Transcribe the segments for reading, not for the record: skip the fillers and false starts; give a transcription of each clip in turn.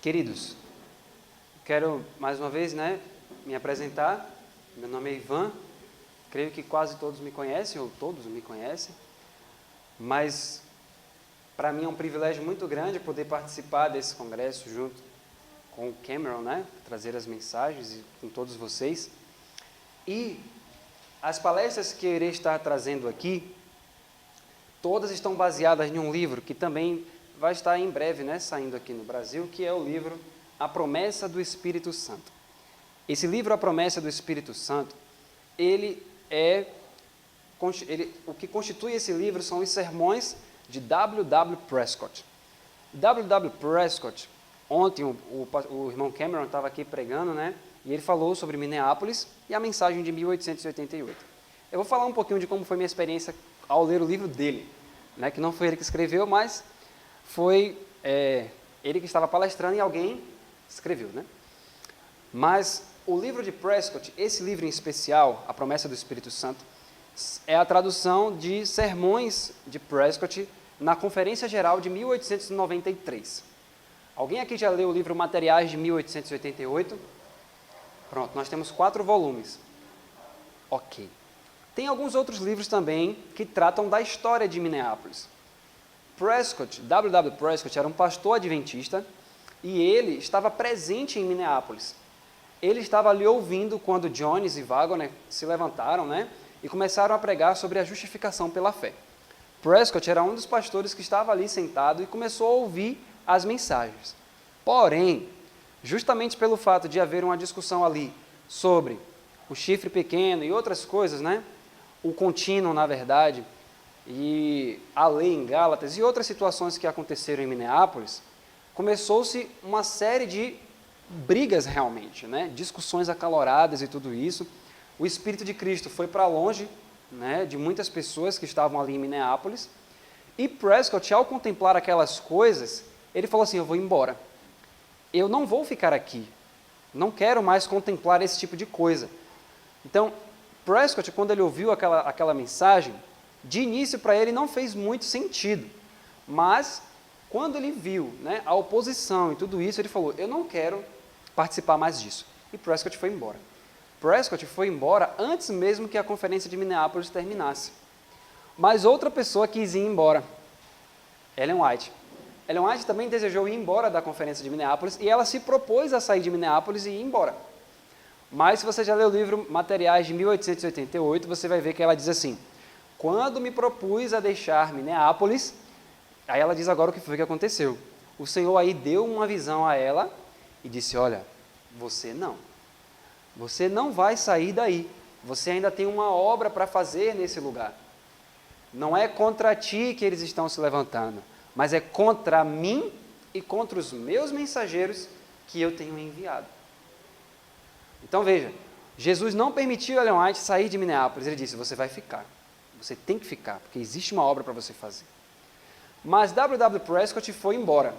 Queridos, quero mais uma vez, me apresentar. Meu nome é Ivan, creio que quase todos me conhecem, ou todos me conhecem, mas para mim é um privilégio muito grande poder participar desse congresso junto com o Cameron, trazer as mensagens e com todos vocês. E as palestras que eu irei estar trazendo aqui, todas estão baseadas em um livro que também vai estar em breve, saindo aqui no Brasil, que é o livro A Promessa do Espírito Santo. Esse livro, A Promessa do Espírito Santo, o que constitui esse livro são os sermões de W.W. Prescott. W.W. Prescott, ontem o irmão Cameron estava aqui pregando, e ele falou sobre Minneapolis e a mensagem de 1888. Eu vou falar um pouquinho de como foi minha experiência ao ler o livro dele, que não foi ele que escreveu, mas foi ele que estava palestrando e alguém escreveu. Mas o livro de Prescott, esse livro em especial, A Promessa do Espírito Santo, é a tradução de sermões de Prescott na Conferência Geral de 1893. Alguém aqui já leu o livro Materiais de 1888? Pronto, nós temos 4 volumes. Ok. Tem alguns outros livros também que tratam da história de Minneapolis. Prescott, W.W. Prescott, era um pastor adventista e ele estava presente em Minneapolis. Ele estava ali ouvindo quando Jones e Waggoner se levantaram, e começaram a pregar sobre a justificação pela fé. Prescott era um dos pastores que estava ali sentado e começou a ouvir as mensagens. Porém, justamente pelo fato de haver uma discussão ali sobre o chifre pequeno e outras coisas, o contínuo, na verdade, e a lei em Gálatas e outras situações que aconteceram em Minneapolis, começou-se uma série de brigas realmente, discussões acaloradas e tudo isso. O Espírito de Cristo foi para longe, de muitas pessoas que estavam ali em Minneapolis, e Prescott, ao contemplar aquelas coisas, ele falou assim: eu vou embora, eu não vou ficar aqui, não quero mais contemplar esse tipo de coisa. Então, Prescott, quando ele ouviu aquela mensagem, de início para ele não fez muito sentido, mas quando ele viu a oposição e tudo isso, ele falou: eu não quero participar mais disso. E Prescott foi embora. Prescott foi embora antes mesmo que a conferência de Minneapolis terminasse. Mas outra pessoa quis ir embora, Ellen White. Ellen White também desejou ir embora da conferência de Minneapolis e ela se propôs a sair de Minneapolis e ir embora. Mas se você já leu o livro Materiais de 1888, você vai ver que ela diz assim: quando me propus a deixar Minneapolis, aí ela diz agora o que foi que aconteceu. O Senhor aí deu uma visão a ela e disse: olha, você não vai sair daí, você ainda tem uma obra para fazer nesse lugar. Não é contra ti que eles estão se levantando, mas é contra mim e contra os meus mensageiros que eu tenho enviado. Então veja, Jesus não permitiu a Ellen White sair de Minneapolis, ele disse: você vai ficar, você tem que ficar, porque existe uma obra para você fazer. Mas W.W. Prescott foi embora.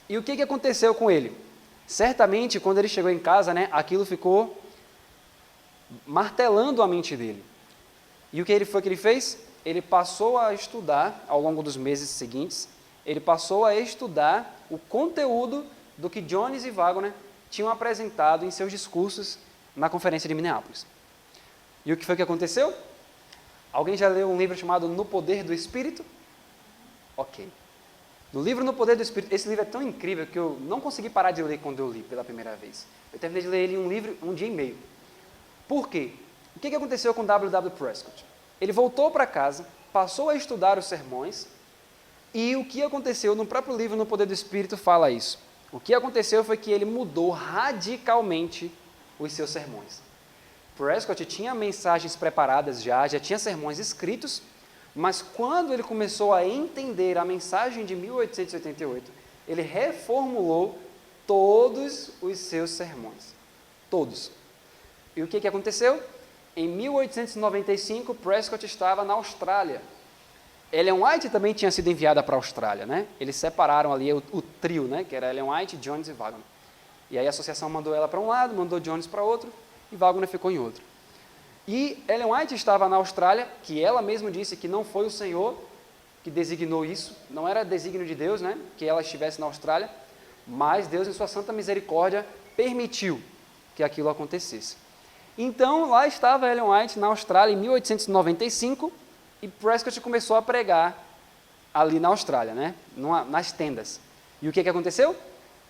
E o que aconteceu com ele? Certamente, quando ele chegou em casa, aquilo ficou martelando a mente dele. E o que ele fez? Ele passou a estudar, ao longo dos meses seguintes, ele passou a estudar o conteúdo do que Jones e Waggoner tinham apresentado em seus discursos na conferência de Minneapolis. E o que foi que aconteceu? Alguém já leu um livro chamado No Poder do Espírito? Ok. No livro No Poder do Espírito, esse livro é tão incrível que eu não consegui parar de ler quando eu li pela primeira vez. Eu terminei de ler ele em um dia e meio. Por quê? O que aconteceu com W.W. Prescott? Ele voltou para casa, passou a estudar os sermões, e o que aconteceu no próprio livro No Poder do Espírito fala isso. O que aconteceu foi que ele mudou radicalmente os seus sermões. Prescott tinha mensagens preparadas já tinha sermões escritos, mas quando ele começou a entender a mensagem de 1888, ele reformulou todos os seus sermões. Todos. E o que aconteceu? Em 1895, Prescott estava na Austrália. Ellen White também tinha sido enviada para a Austrália, Eles separaram ali o trio, que era Ellen White, Jones e Waggoner. E aí a associação mandou ela para um lado, mandou Jones para outro, e Waggoner ficou em outro. E Ellen White estava na Austrália, que ela mesma disse que não foi o Senhor que designou isso, não era desígnio de Deus, que ela estivesse na Austrália, mas Deus, em sua santa misericórdia, permitiu que aquilo acontecesse. Então, lá estava Ellen White, na Austrália, em 1895, e Prescott começou a pregar ali na Austrália, né? Nas tendas. E o que aconteceu?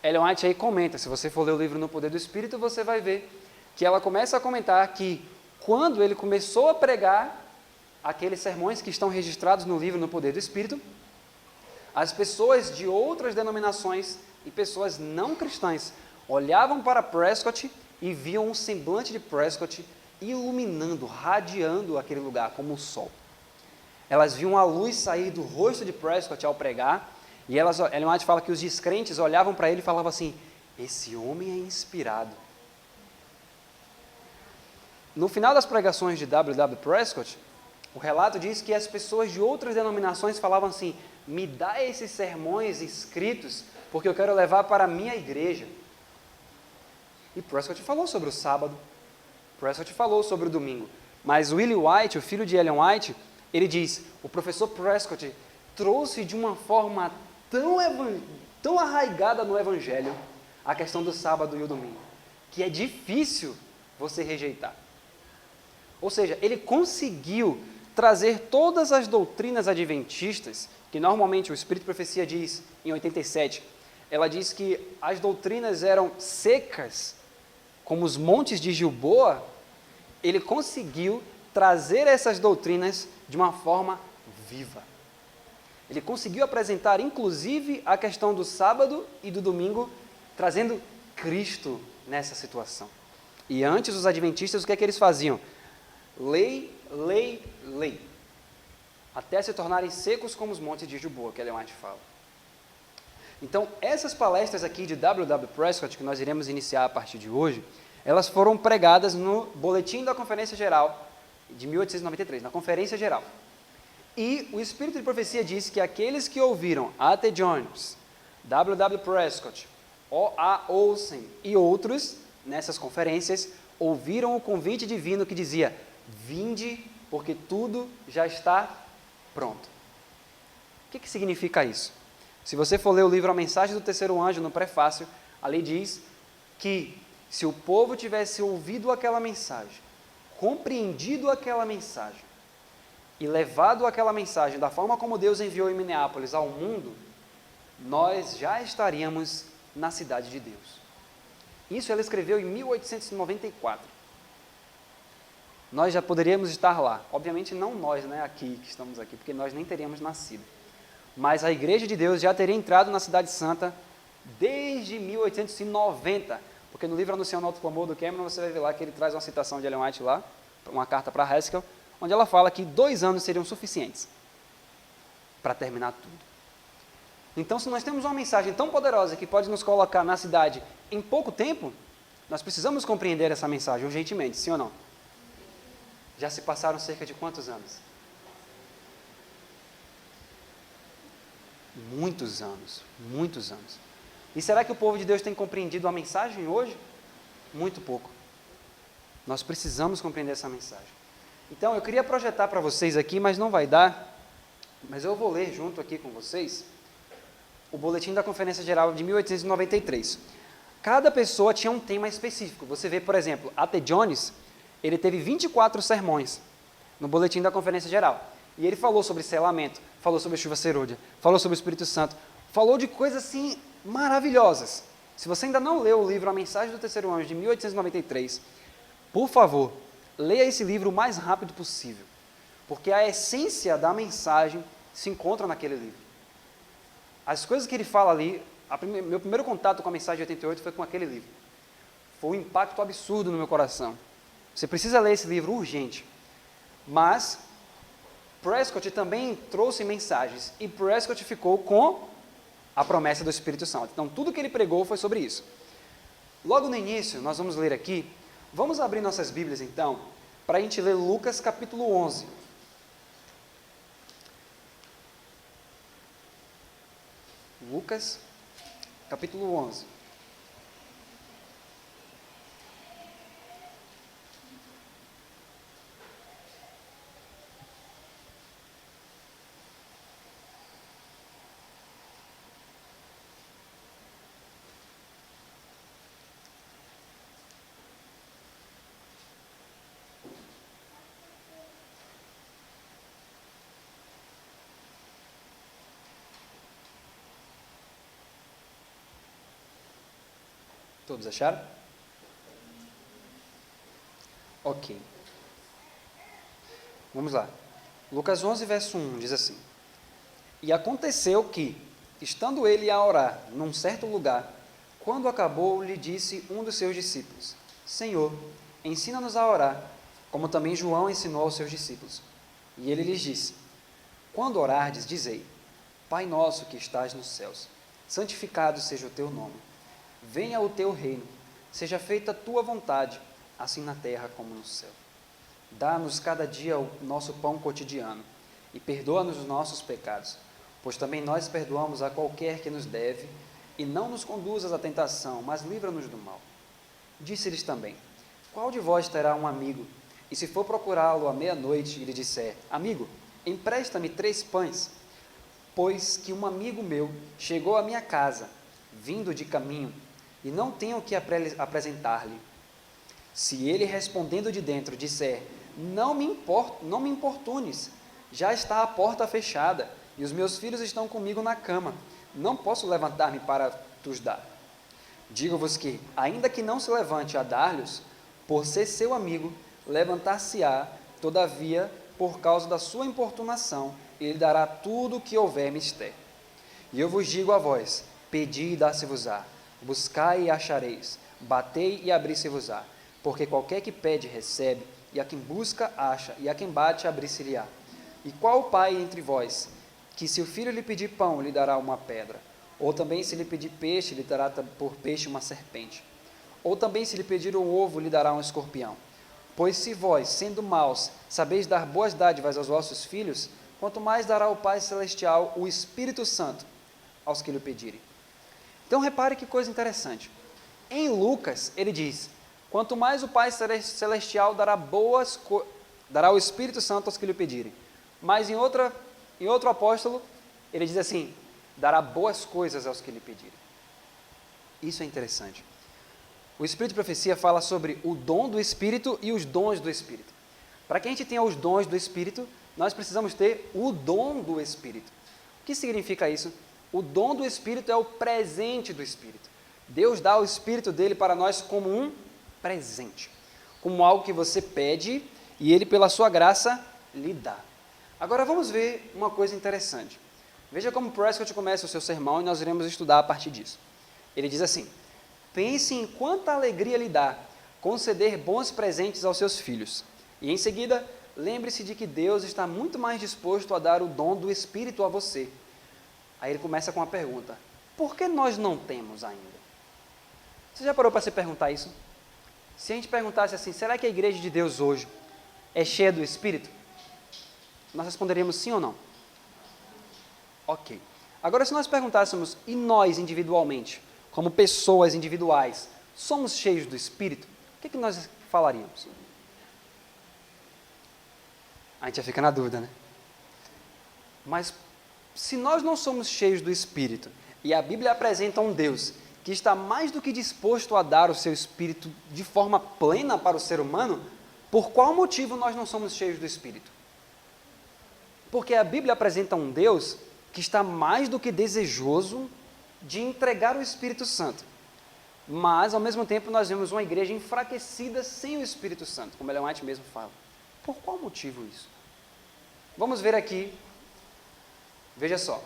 Ellen White aí comenta, se você for ler o livro No Poder do Espírito, você vai ver que ela começa a comentar que quando ele começou a pregar aqueles sermões que estão registrados no livro No Poder do Espírito, as pessoas de outras denominações e pessoas não cristãs olhavam para Prescott e viam um semblante de Prescott iluminando, radiando aquele lugar como o sol. Elas viam a luz sair do rosto de Prescott ao pregar, e Ellen White fala que os descrentes olhavam para ele e falavam assim, esse homem é inspirado. No final das pregações de W. Prescott, o relato diz que as pessoas de outras denominações falavam assim, me dá esses sermões escritos, porque eu quero levar para a minha igreja. E Prescott falou sobre o sábado, Prescott falou sobre o domingo, mas Willie White, o filho de Ellen White, ele diz, o professor Prescott trouxe de uma forma tão arraigada no Evangelho a questão do sábado e o domingo, que é difícil você rejeitar. Ou seja, ele conseguiu trazer todas as doutrinas adventistas, que normalmente o Espírito de Profecia diz em 87, ela diz que as doutrinas eram secas, como os montes de Gilboa, ele conseguiu trazer essas doutrinas de uma forma viva. Ele conseguiu apresentar, inclusive, a questão do sábado e do domingo, trazendo Cristo nessa situação. E antes, os adventistas, o que é que eles faziam? Lei, lei, lei, até se tornarem secos como os montes de Gilboa, que Ellen White fala. Então, essas palestras aqui de W. Prescott, que nós iremos iniciar a partir de hoje, elas foram pregadas no Boletim da Conferência Geral de 1893, na Conferência Geral. E o Espírito de Profecia diz que aqueles que ouviram A.T. Jones, W. Prescott, O.A. Olsen e outros, nessas conferências, ouviram o convite divino que dizia, vinde, porque tudo já está pronto. O que significa isso? Se você for ler o livro A Mensagem do Terceiro Anjo, no prefácio, ali diz que se o povo tivesse ouvido aquela mensagem, compreendido aquela mensagem e levado aquela mensagem da forma como Deus enviou em Minneapolis ao mundo, nós já estaríamos na cidade de Deus. Isso ela escreveu em 1894. Nós já poderíamos estar lá. Obviamente não nós, né, aqui, que estamos aqui, porque nós nem teríamos nascido. Mas a Igreja de Deus já teria entrado na Cidade Santa desde 1890, porque no livro Anunciando o Alto Clamor do Cameron, você vai ver lá que ele traz uma citação de Ellen White lá, uma carta para Haskell, onde ela fala que 2 anos seriam suficientes para terminar tudo. Então, se nós temos uma mensagem tão poderosa que pode nos colocar na cidade em pouco tempo, nós precisamos compreender essa mensagem urgentemente, sim ou não? Já se passaram cerca de quantos anos? Muitos anos, muitos anos. E será que o povo de Deus tem compreendido a mensagem hoje? Muito pouco. Nós precisamos compreender essa mensagem. Então, eu queria projetar para vocês aqui, mas não vai dar, mas eu vou ler junto aqui com vocês o Boletim da Conferência Geral de 1893. Cada pessoa tinha um tema específico. Você vê, por exemplo, A.T. Jones, ele teve 24 sermões no Boletim da Conferência Geral. E ele falou sobre selamento, falou sobre chuva serôdia, falou sobre o Espírito Santo, falou de coisas assim maravilhosas. Se você ainda não leu o livro A Mensagem do Terceiro Anjo, de 1893, por favor, leia esse livro o mais rápido possível, porque a essência da mensagem se encontra naquele livro. As coisas que ele fala ali, meu primeiro contato com a mensagem de 88 foi com aquele livro. Foi um impacto absurdo no meu coração. Você precisa ler esse livro urgente. Mas Prescott também trouxe mensagens e Prescott ficou com a promessa do Espírito Santo. Então, tudo que ele pregou foi sobre isso. Logo no início, nós vamos ler aqui, vamos abrir nossas Bíblias então, para a gente ler Lucas capítulo 11. Lucas capítulo 11. Todos acharam? Ok. Vamos lá. Lucas 11, verso 1, diz assim: E aconteceu que, estando ele a orar num certo lugar, quando acabou, lhe disse um dos seus discípulos: Senhor, ensina-nos a orar, como também João ensinou aos seus discípulos. E ele lhes disse: Quando orardes, dizei: Pai nosso que estás nos céus, santificado seja o teu nome. Venha o teu reino, seja feita a tua vontade, assim na terra como no céu. Dá-nos cada dia o nosso pão cotidiano, e perdoa-nos os nossos pecados, pois também nós perdoamos a qualquer que nos deve, e não nos conduzas à tentação, mas livra-nos do mal. Disse-lhes também: Qual de vós terá um amigo, e se for procurá-lo à meia-noite, e lhe disser: Amigo, empresta-me 3 pães, pois que um amigo meu chegou à minha casa, vindo de caminho, e não tenho o que apresentar-lhe. Se ele, respondendo de dentro, disser: não me importunes, já está a porta fechada, e os meus filhos estão comigo na cama, não posso levantar-me para tus dar. Digo-vos que, ainda que não se levante a dar-lhes, por ser seu amigo, levantar-se-á, todavia, por causa da sua importunação, ele dará tudo o que houver mister. E eu vos digo a vós: pedi e dá-se-vos-á, buscai e achareis, batei e abri-se-vos-á, porque qualquer que pede, recebe, e a quem busca, acha, e a quem bate, abrir-se-lhe-á. E qual pai entre vós, que se o filho lhe pedir pão, lhe dará uma pedra? Ou também se lhe pedir peixe, lhe dará por peixe uma serpente? Ou também se lhe pedir um ovo, lhe dará um escorpião? Pois se vós, sendo maus, sabeis dar boas dádivas aos vossos filhos, quanto mais dará o Pai Celestial o Espírito Santo aos que lhe pedirem. Então repare que coisa interessante. Em Lucas, ele diz: quanto mais o Pai Celestial dará o Espírito Santo aos que lhe pedirem. Mas em outro apóstolo, ele diz assim: dará boas coisas aos que lhe pedirem. Isso é interessante. O Espírito de Profecia fala sobre o dom do Espírito e os dons do Espírito. Para que a gente tenha os dons do Espírito, nós precisamos ter o dom do Espírito. O que significa isso? O dom do Espírito é o presente do Espírito. Deus dá o Espírito dele para nós como um presente, como algo que você pede e ele, pela sua graça, lhe dá. Agora vamos ver uma coisa interessante. Veja como Prescott começa o seu sermão e nós iremos estudar a partir disso. Ele diz assim: pense em quanta alegria lhe dá conceder bons presentes aos seus filhos. E em seguida, lembre-se de que Deus está muito mais disposto a dar o dom do Espírito a você. Aí ele começa com uma pergunta: por que nós não temos ainda? Você já parou para se perguntar isso? Se a gente perguntasse assim: será que a igreja de Deus hoje é cheia do Espírito? Nós responderíamos sim ou não? Ok. Agora, se nós perguntássemos: e nós individualmente, como pessoas individuais, somos cheios do Espírito? O que nós falaríamos? A gente já fica na dúvida, né? Mas se nós não somos cheios do Espírito, e a Bíblia apresenta um Deus que está mais do que disposto a dar o seu Espírito de forma plena para o ser humano, por qual motivo nós não somos cheios do Espírito? Porque a Bíblia apresenta um Deus que está mais do que desejoso de entregar o Espírito Santo. Mas, ao mesmo tempo, nós vemos uma igreja enfraquecida sem o Espírito Santo, como Ellen White mesmo fala. Por qual motivo isso? Vamos ver aqui. Veja só.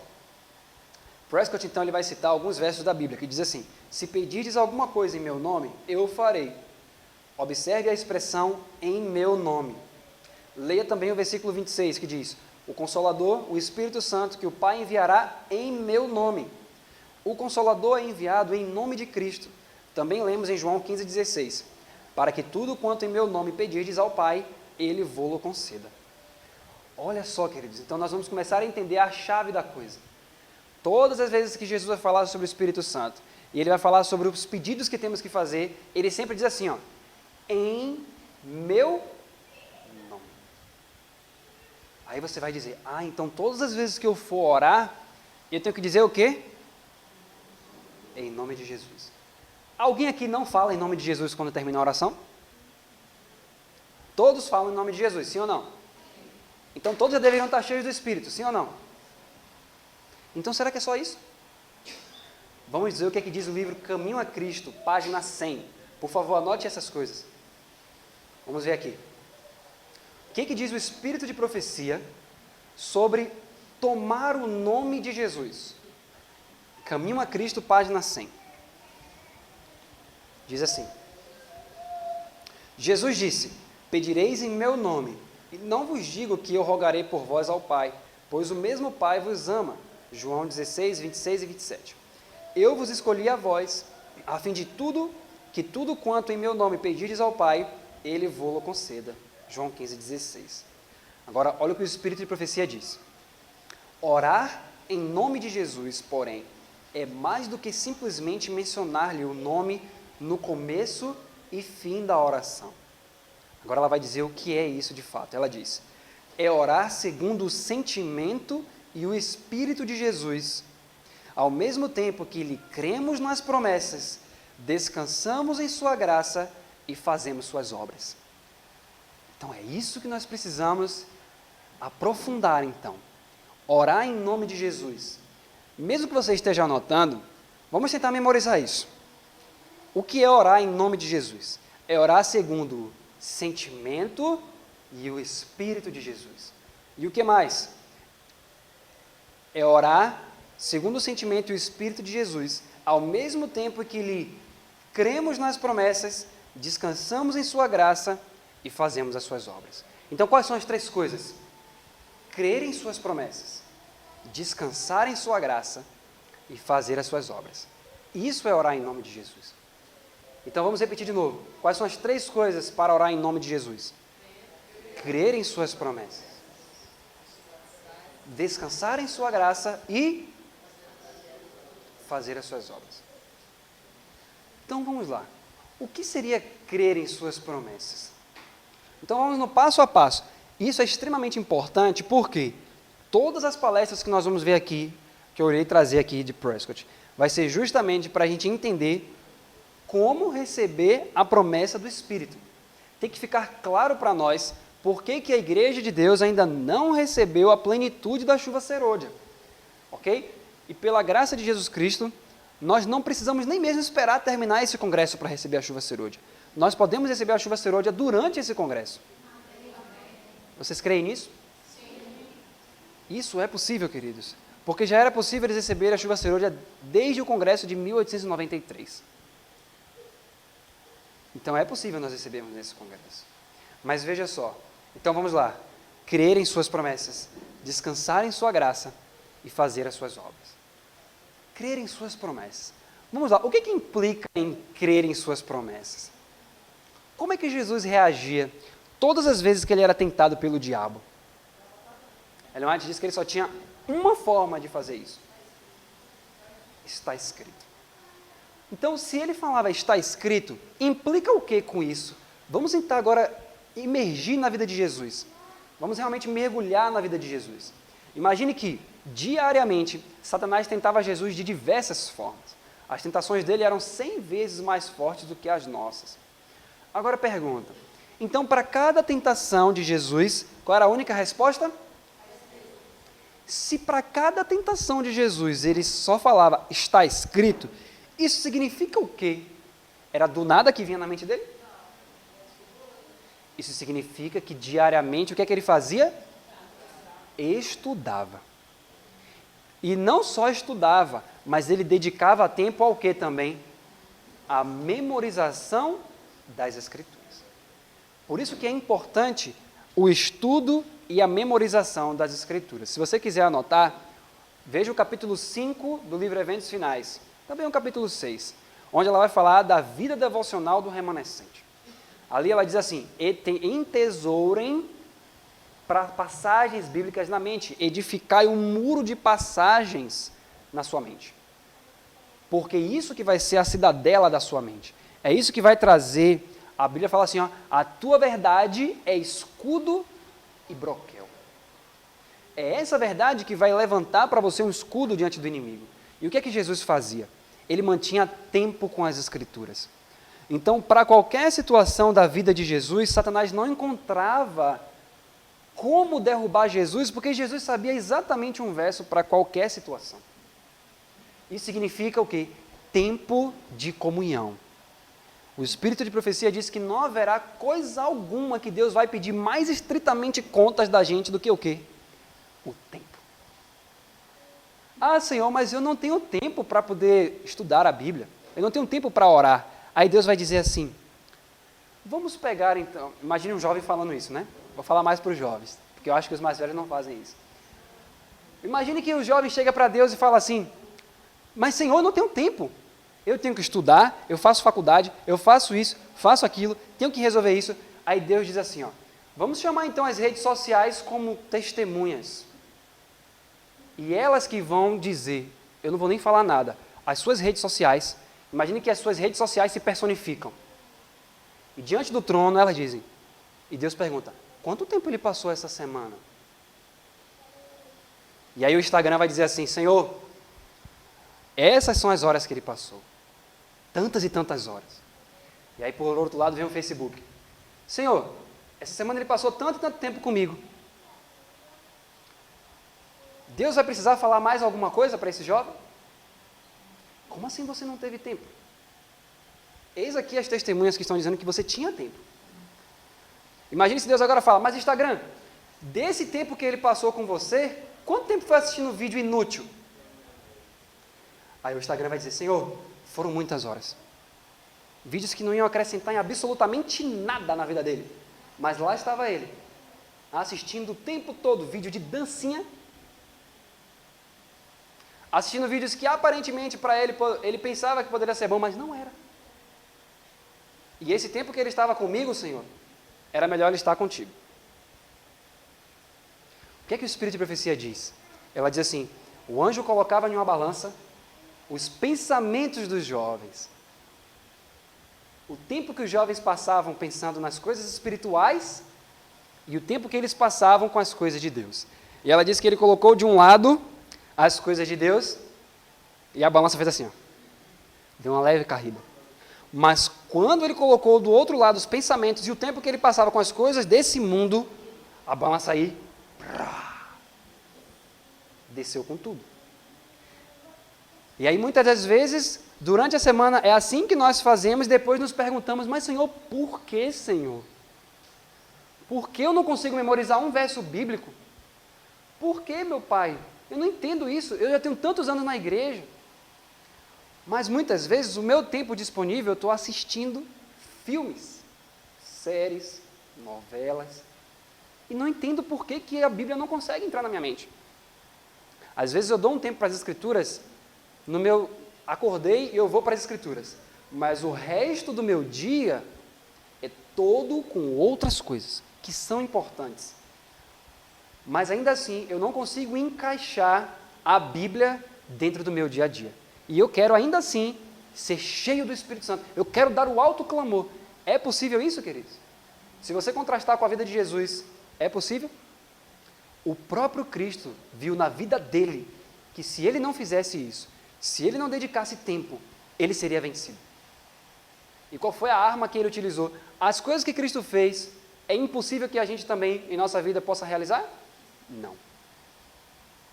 Prescott, então, ele vai citar alguns versos da Bíblia, que diz assim: se pedirdes alguma coisa em meu nome, eu o farei. Observe a expressão em meu nome. Leia também o versículo 26, que diz: o Consolador, o Espírito Santo, que o Pai enviará em meu nome. O Consolador é enviado em nome de Cristo. Também lemos em João 15,16: para que tudo quanto em meu nome pedirdes ao Pai, Ele vô-lo conceda. Olha só, queridos, então nós vamos começar a entender a chave da coisa. Todas as vezes que Jesus vai falar sobre o Espírito Santo, e ele vai falar sobre os pedidos que temos que fazer, ele sempre diz assim, ó: em meu nome. Aí você vai dizer: ah, então todas as vezes que eu for orar, eu tenho que dizer o quê? Em nome de Jesus. Alguém aqui não fala em nome de Jesus quando termina a oração? Todos falam em nome de Jesus, sim ou não? Então todos já deveriam estar cheios do Espírito, sim ou não? Então será que é só isso? Vamos dizer o que é que diz o livro Caminho a Cristo, página 100. Por favor, anote essas coisas. Vamos ver aqui. O que é que diz o Espírito de Profecia sobre tomar o nome de Jesus? Caminho a Cristo, página 100. Diz assim: Jesus disse: pedireis em meu nome, e não vos digo que eu rogarei por vós ao Pai, pois o mesmo Pai vos ama. João 16, 26 e 27. Eu vos escolhi a vós, a fim de que tudo quanto em meu nome pedirdes ao Pai, Ele vô-lo conceda. João 15, 16. Agora, olha o que o Espírito de Profecia diz. Orar em nome de Jesus, porém, é mais do que simplesmente mencionar-lhe o nome no começo e fim da oração. Agora ela vai dizer o que é isso de fato. Ela diz: é orar segundo o sentimento e o Espírito de Jesus, ao mesmo tempo que lhe cremos nas promessas, descansamos em sua graça e fazemos suas obras. Então é isso que nós precisamos aprofundar então. Orar em nome de Jesus. Mesmo que você esteja anotando, vamos tentar memorizar isso. O que é orar em nome de Jesus? É orar segundo o sentimento e o Espírito de Jesus. E o que mais? É orar segundo o sentimento e o Espírito de Jesus, ao mesmo tempo que lhe cremos nas promessas, descansamos em sua graça e fazemos as suas obras. Então, quais são as três coisas? Crer em suas promessas, descansar em sua graça e fazer as suas obras. Isso é orar em nome de Jesus. Então vamos repetir de novo. Quais são as três coisas para orar em nome de Jesus? Crer em suas promessas, descansar em sua graça e fazer as suas obras. Então vamos lá. O que seria crer em suas promessas? Então vamos no passo a passo. Isso é extremamente importante porque todas as palestras que nós vamos ver aqui, que eu irei trazer aqui de Prescott, vai ser justamente para a gente entender como receber a promessa do Espírito. Tem que ficar claro para nós por que a Igreja de Deus ainda não recebeu a plenitude da chuva serôdia. Ok? E pela graça de Jesus Cristo, nós não precisamos nem mesmo esperar terminar esse congresso para receber a chuva serôdia. Nós podemos receber a chuva serôdia durante esse congresso. Vocês creem nisso? Sim. Isso é possível, queridos, porque já era possível eles receberem a chuva serôdia desde o congresso de 1893. Então é possível nós recebermos nesse congresso. Mas veja só, então vamos lá. Crer em suas promessas, descansar em sua graça e fazer as suas obras. Crer em suas promessas. Vamos lá, o que implica em crer em suas promessas? Como é que Jesus reagia todas as vezes que ele era tentado pelo diabo? Ellen White diz que ele só tinha uma forma de fazer isso. Está escrito. Então, se ele falava está escrito, implica o que com isso? Vamos tentar agora imergir na vida de Jesus. Vamos realmente mergulhar na vida de Jesus. Imagine que, diariamente, Satanás tentava Jesus de diversas formas. As tentações dele eram 100 vezes mais fortes do que as nossas. Agora pergunta, então para cada tentação de Jesus, qual era a única resposta? Se para cada tentação de Jesus ele só falava está escrito, isso significa o quê? Era do nada que vinha na mente dele? Isso significa que diariamente o que é que ele fazia? Estudava. E não só estudava, mas ele dedicava tempo ao que também? A memorização das Escrituras. Por isso que é importante o estudo e a memorização das Escrituras. Se você quiser anotar, veja o capítulo 5 do livro Eventos Finais, também o capítulo 6, onde ela vai falar da vida devocional do remanescente. Ali ela diz assim, entesourem para passagens bíblicas na mente, edificai um muro de passagens na sua mente. Porque isso que vai ser a cidadela da sua mente. É isso que vai trazer, a Bíblia fala assim, ó, a tua verdade é escudo e broquel. É essa verdade que vai levantar para você um escudo diante do inimigo. E o que é que Jesus fazia? Ele mantinha tempo com as Escrituras. Então, para qualquer situação da vida de Jesus, Satanás não encontrava como derrubar Jesus, porque Jesus sabia exatamente um verso para qualquer situação. Isso significa o quê? Tempo de comunhão. O Espírito de profecia diz que não haverá coisa alguma que Deus vai pedir mais estritamente contas da gente do que o quê? O tempo. Ah, Senhor, mas eu não tenho tempo para poder estudar a Bíblia. Eu não tenho tempo para orar. Aí Deus vai dizer assim, vamos pegar então, imagine um jovem falando isso, né? Vou falar mais para os jovens, porque eu acho que os mais velhos não fazem isso. Imagine que o jovem chega para Deus e fala assim, mas Senhor, eu não tenho tempo. Eu tenho que estudar, eu faço faculdade, eu faço isso, faço aquilo, tenho que resolver isso. Aí Deus diz assim, ó, vamos chamar então as redes sociais como testemunhas. E elas que vão dizer, eu não vou nem falar nada, as suas redes sociais, imagine que as suas redes sociais se personificam. E diante do trono elas dizem, e Deus pergunta, quanto tempo ele passou essa semana? E aí o Instagram vai dizer assim, Senhor, essas são as horas que ele passou. Tantas e tantas horas. E aí por outro lado vem o Facebook. Senhor, essa semana ele passou tanto e tanto tempo comigo. Deus vai precisar falar mais alguma coisa para esse jovem? Como assim você não teve tempo? Eis aqui as testemunhas que estão dizendo que você tinha tempo. Imagine se Deus agora fala, mas Instagram, desse tempo que ele passou com você, quanto tempo foi assistindo vídeo inútil? Aí o Instagram vai dizer, Senhor, foram muitas horas. Vídeos que não iam acrescentar em absolutamente nada na vida dele. Mas lá estava ele, assistindo o tempo todo vídeo de dancinha, assistindo vídeos que aparentemente para ele pensava que poderia ser bom, mas não era. E esse tempo que ele estava comigo, Senhor, era melhor ele estar contigo. O que é que o Espírito de profecia diz? Ela diz assim, o anjo colocava em uma balança os pensamentos dos jovens. O tempo que os jovens passavam pensando nas coisas espirituais e o tempo que eles passavam com as coisas de Deus. E ela diz que ele colocou de um lado as coisas de Deus e a balança fez assim, ó, deu uma leve caída. Mas quando ele colocou do outro lado os pensamentos e o tempo que ele passava com as coisas desse mundo, a balança aí desceu com tudo. E aí muitas das vezes, durante a semana, é assim que nós fazemos e depois nos perguntamos, mas Senhor, por que, Senhor? Por que eu não consigo memorizar um verso bíblico? Por que, meu Pai? Eu não entendo isso, eu já tenho tantos anos na igreja. Mas muitas vezes o meu tempo disponível eu estou assistindo filmes, séries, novelas, e não entendo por que a Bíblia não consegue entrar na minha mente. Às vezes eu dou um tempo para as Escrituras, acordei e eu vou para as Escrituras, mas o resto do meu dia é todo com outras coisas, que são importantes. Mas ainda assim, eu não consigo encaixar a Bíblia dentro do meu dia a dia. E eu quero ainda assim ser cheio do Espírito Santo. Eu quero dar o alto clamor. É possível isso, queridos? Se você contrastar com a vida de Jesus, é possível? O próprio Cristo viu na vida dele que se ele não fizesse isso, se ele não dedicasse tempo, ele seria vencido. E qual foi a arma que ele utilizou? As coisas que Cristo fez, é impossível que a gente também, em nossa vida, possa realizar? Não.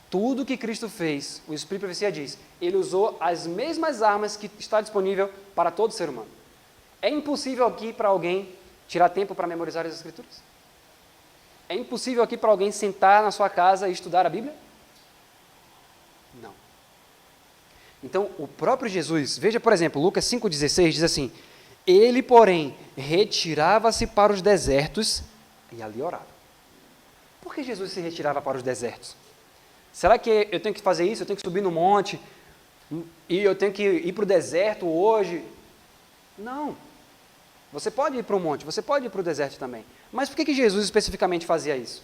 Tudo que Cristo fez, o Espírito de profecia diz, ele usou as mesmas armas que está disponível para todo ser humano. É impossível aqui para alguém tirar tempo para memorizar as Escrituras? É impossível aqui para alguém sentar na sua casa e estudar a Bíblia? Não. Então, o próprio Jesus, veja, por exemplo, Lucas 5,16 diz assim, ele, porém, retirava-se para os desertos e ali orava. Por que Jesus se retirava para os desertos? Será que eu tenho que fazer isso? Eu tenho que subir no monte e eu tenho que ir para o deserto hoje? Não. Você pode ir para o monte, você pode ir para o deserto também. Mas por que Jesus especificamente fazia isso?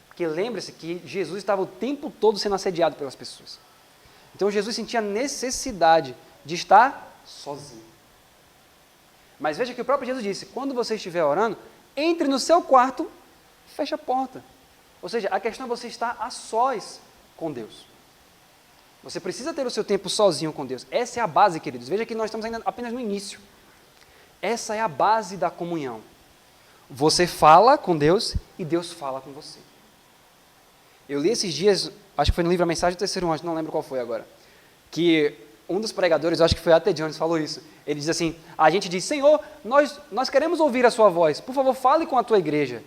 Porque lembre-se que Jesus estava o tempo todo sendo assediado pelas pessoas. Então Jesus sentia necessidade de estar sozinho. Mas veja que o próprio Jesus disse, quando você estiver orando, entre no seu quarto, feche a porta. Ou seja, a questão é você estar a sós com Deus. Você precisa ter o seu tempo sozinho com Deus. Essa é a base, queridos. Veja que nós estamos ainda apenas no início. Essa é a base da comunhão. Você fala com Deus e Deus fala com você. Eu li esses dias, acho que foi no livro A Mensagem do Terceiro Anjo, não lembro qual foi agora, que Um dos pregadores, eu acho que foi A.T. Jones, falou isso. Ele diz assim, a gente diz, Senhor, nós queremos ouvir a sua voz, por favor, fale com a tua igreja.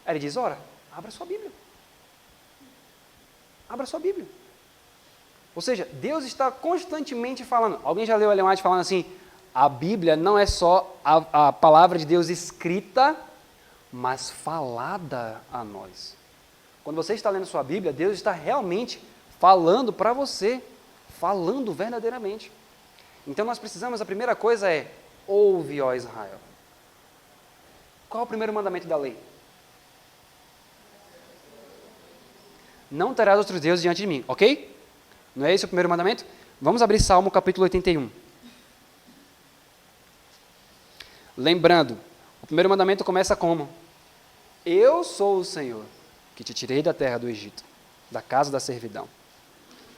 Aí ele diz, ora, abra sua Bíblia. Abra sua Bíblia. Ou seja, Deus está constantemente falando. Alguém já leu Ellen White falando assim, a Bíblia não é só a palavra de Deus escrita, mas falada a nós. Quando você está lendo sua Bíblia, Deus está realmente falando para você, falando verdadeiramente. Então nós precisamos, a primeira coisa é, ouve, ó Israel. Qual é o primeiro mandamento da lei? Não terás outros deuses diante de mim, ok? Não é esse o primeiro mandamento? Vamos abrir Salmo capítulo 81. Lembrando, o primeiro mandamento começa como? Eu sou o Senhor, que te tirei da terra do Egito, da casa da servidão.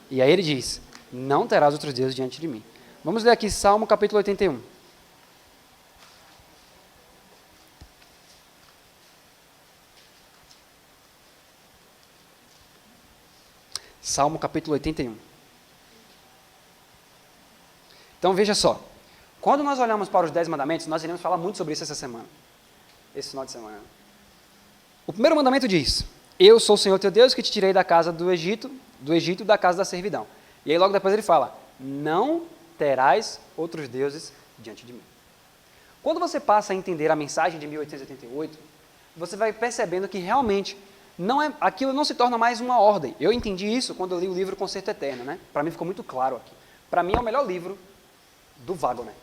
E aí ele diz, não terás outros deuses diante de mim. Vamos ler aqui Salmo capítulo 81. Salmo capítulo 81. Então veja só, quando nós olhamos para os 10 mandamentos, nós iremos falar muito sobre isso essa semana, esse final de semana. O primeiro mandamento diz, eu sou o Senhor teu Deus que te tirei da casa do Egito da casa da servidão. E aí logo depois ele fala, não terás outros deuses diante de mim. Quando você passa a entender a mensagem de 1888, você vai percebendo que realmente aquilo não se torna mais uma ordem. Eu entendi isso quando eu li o livro Concerto Eterno, né? Para mim ficou muito claro aqui. Para mim é o melhor livro do Wagner,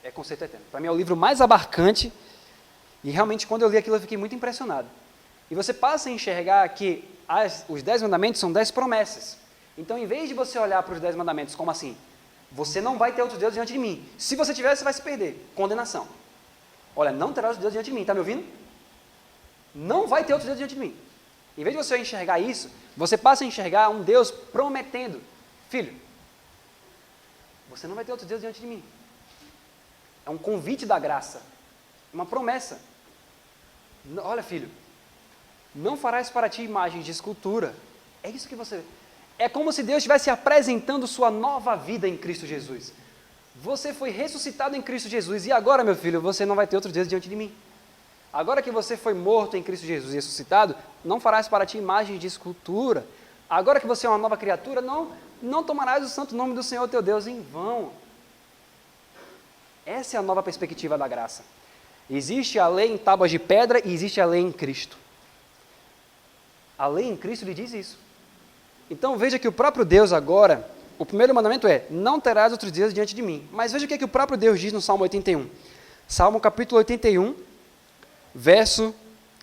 é Concerto Eterno. Para mim é o livro mais abarcante e realmente quando eu li aquilo eu fiquei muito impressionado. E você passa a enxergar que os 10 mandamentos são 10 promessas. Então, em vez de você olhar para os 10 mandamentos como assim, você não vai ter outros deuses diante de mim. Se você tiver, você vai se perder. Condenação. Olha, não terá outros deuses diante de mim. Está me ouvindo? Não vai ter outros deuses diante de mim. Em vez de você enxergar isso, você passa a enxergar um Deus prometendo. Filho, você não vai ter outros deuses diante de mim. É um convite da graça. Uma promessa. Olha, filho, não farás para ti imagens de escultura. É isso que você... É como se Deus estivesse apresentando sua nova vida em Cristo Jesus. Você foi ressuscitado em Cristo Jesus e agora, meu filho, você não vai ter outro Deus diante de mim. Agora que você foi morto em Cristo Jesus e ressuscitado, não farás para ti imagens de escultura. Agora que você é uma nova criatura, não tomarás o santo nome do Senhor teu Deus em vão. Essa é a nova perspectiva da graça. Existe a lei em tábuas de pedra e existe a lei em Cristo. A lei em Cristo lhe diz isso. Então veja que o próprio Deus agora, o primeiro mandamento é, não terás outros deuses diante de mim. Mas veja o que o próprio Deus diz no Salmo 81. Salmo capítulo 81, verso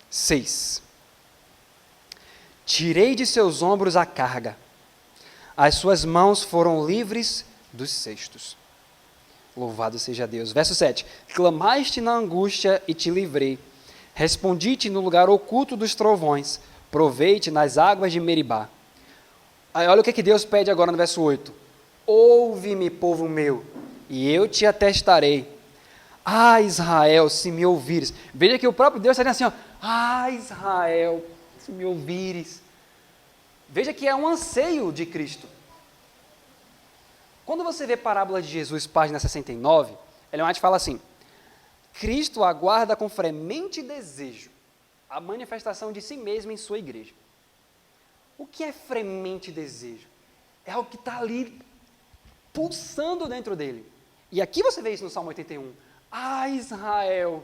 6. Tirei de seus ombros a carga, as suas mãos foram livres dos cestos. Louvado seja Deus. Verso 7. Clamaste na angústia e te livrei. Respondi-te no lugar oculto dos trovões. Provei-te nas águas de Meribá. Aí olha o que Deus pede agora no verso 8. Ouve-me, povo meu, e eu te atestarei. Ah, Israel, se me ouvires. Veja que o próprio Deus está dizendo assim, ó, ah, Israel, se me ouvires. Veja que é um anseio de Cristo. Quando você vê Parábola de Jesus, página 69, Ellen White fala assim, Cristo aguarda com fremente desejo a manifestação de si mesmo em sua igreja. O que é fremente desejo? É algo que está ali pulsando dentro dele. E aqui você vê isso no Salmo 81. Ah, Israel,